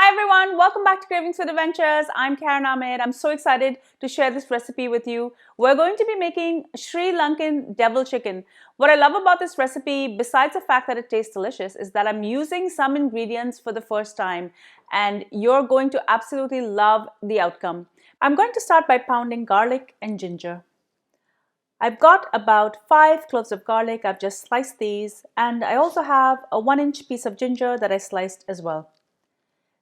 Hi everyone, welcome back to Cravings with Adventures. I'm Karen Ahmed. I'm so excited to share this recipe with you. We're going to be making Sri Lankan devil chicken. What I love about this recipe, besides the fact that it tastes delicious, is that I'm using some ingredients for the first time and you're going to absolutely love the outcome. I'm going to start by pounding garlic and ginger. I've got about 5 cloves of garlic. I've just sliced these, and I also have a 1-inch piece of ginger that I sliced as well.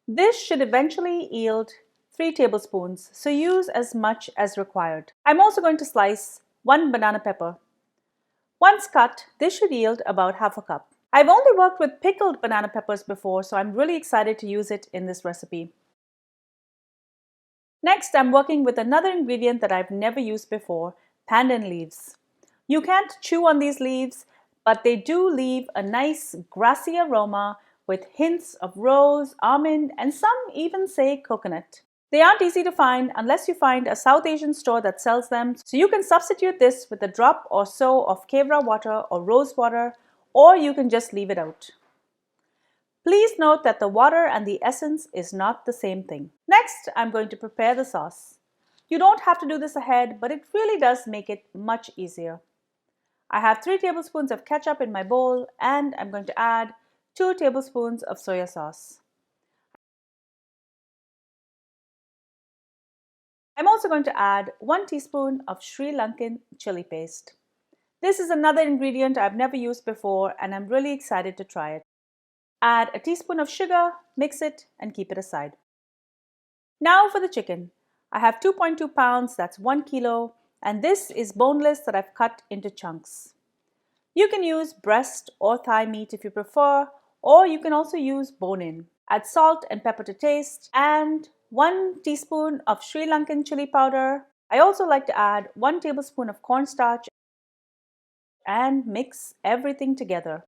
This should eventually yield 3 tablespoons, so use as much as required. I'm also going to slice 1 banana pepper. Once cut, this should yield about half a cup. I've only worked with pickled banana peppers before, so I'm really excited to use it in this recipe. Next, I'm working with another ingredient that I've never used before, pandan leaves. You can't chew on these leaves, but they do leave a nice grassy aroma with hints of rose, almond, and some even say coconut. They aren't easy to find unless you find a South Asian store that sells them, so you can substitute this with a drop or so of kevra water or rose water, or you can just leave it out. Please note that the water and the essence is not the same thing. Next, I'm going to prepare the sauce. You don't have to do this ahead, but it really does make it much easier. I have 3 tablespoons of ketchup in my bowl, and I'm going to add 2 tablespoons of soya sauce. I'm also going to add 1 teaspoon of Sri Lankan chili paste. This is another ingredient I've never used before and I'm really excited to try it. Add a teaspoon of sugar, mix it, and keep it aside. Now for the chicken. I have 2.2 pounds, that's 1 kilo, and this is boneless that I've cut into chunks. You can use breast or thigh meat if you prefer, or you can also use bone-in. Add salt and pepper to taste and 1 teaspoon of Sri Lankan chili powder. I also like to add 1 tablespoon of corn starch and mix everything together.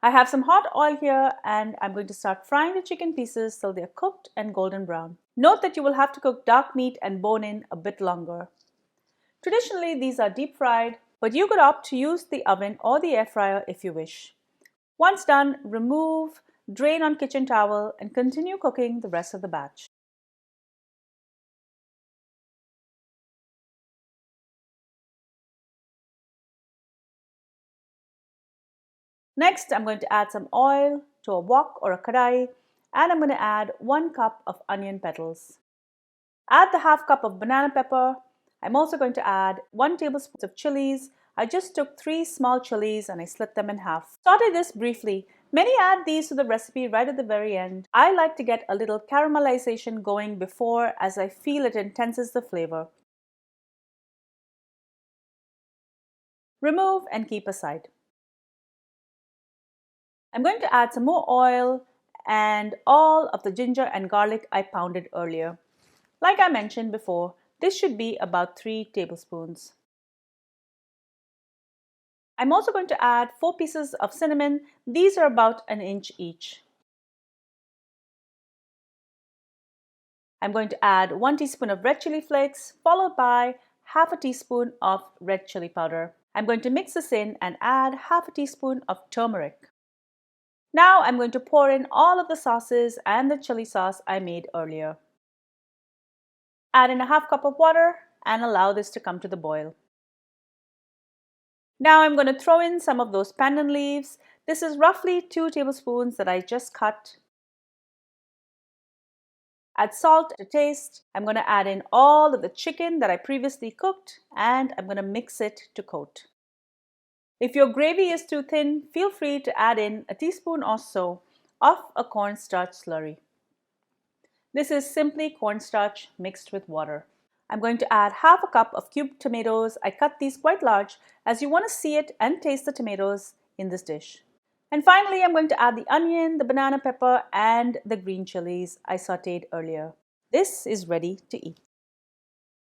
I have some hot oil here and I'm going to start frying the chicken pieces till they're cooked and golden brown. Note that you will have to cook dark meat and bone-in a bit longer. Traditionally, these are deep fried, but you could opt to use the oven or the air fryer if you wish. Once done, remove, drain on kitchen towel, and continue cooking the rest of the batch. Next, I'm going to add some oil to a wok or a kadai, and I'm going to add 1 cup of onion petals. Add the half cup of banana pepper. I'm also going to add 1 tablespoon of chilies. I just took 3 small chilies and I slit them in half. Saute this briefly. Many add these to the recipe right at the very end. I like to get a little caramelization going before, as I feel it intenses the flavor. Remove and keep aside. I'm going to add some more oil and all of the ginger and garlic I pounded earlier. Like I mentioned before, this should be about 3 tablespoons. I'm also going to add 4 pieces of cinnamon. These are about 1 inch each. I'm going to add 1 teaspoon of red chili flakes, followed by half a teaspoon of red chili powder. I'm going to mix this in and add half a teaspoon of turmeric. Now I'm going to pour in all of the sauces and the chili sauce I made earlier. Add in a half cup of water and allow this to come to the boil. Now I'm going to throw in some of those pandan leaves. This is roughly 2 tablespoons that I just cut. Add salt to taste. I'm going to add in all of the chicken that I previously cooked and I'm going to mix it to coat. If your gravy is too thin, feel free to add in a teaspoon or so of a cornstarch slurry. This is simply cornstarch mixed with water. I'm going to add half a cup of cubed tomatoes. I cut these quite large as you want to see it and taste the tomatoes in this dish. And finally, I'm going to add the onion, the banana pepper, and the green chilies I sauteed earlier. This is ready to eat.